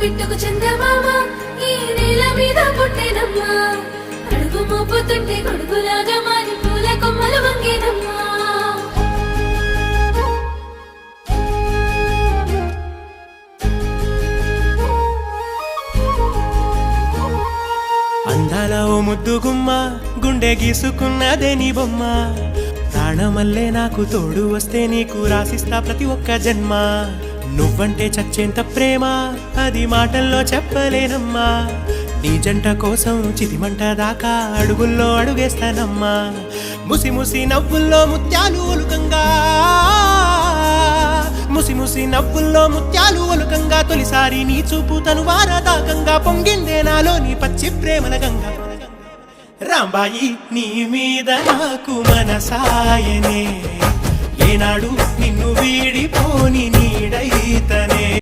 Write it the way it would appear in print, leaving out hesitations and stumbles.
పిట్టుకు చందమామ ఈ నేల మీద పుట్టేనమ్మా అడుగు మోపుతుంటే గొడుగులాగా మారి పూల కొమ్మలు వంగేనమ్మా అందాల ఓ ముద్దు గుమ్మ గుండె గీసుకున్నదే నీ బొమ్మ ప్రాణమల్లే నాకు తోడు వస్తే నీకు రాసిస్తా ప్రతి ఒక్క జన్మ నువ్వంటే చచ్చేంత ప్రేమ అది మాటల్లో చెప్పలేనమ్మా నీ జంట కోసం చితిమంట దాకా అడుగుల్లో అడుగేస్తానమ్మా ముసి ముసి నవ్వుల్లో ముత్యాలు ఒలుకంగా ముసి ముసి నవ్వుల్లో ముత్యాలు ఒలుకంగా తొలిసారి నీ చూపు తను వారదాకంగా పొంగిందే నాలో నీ పచ్చి ప్రేమల గంగా రాంబాయి నీ మీద నాకు మనసాయనే ఏనాడు నిన్ను వీడిపోని నీడైతనే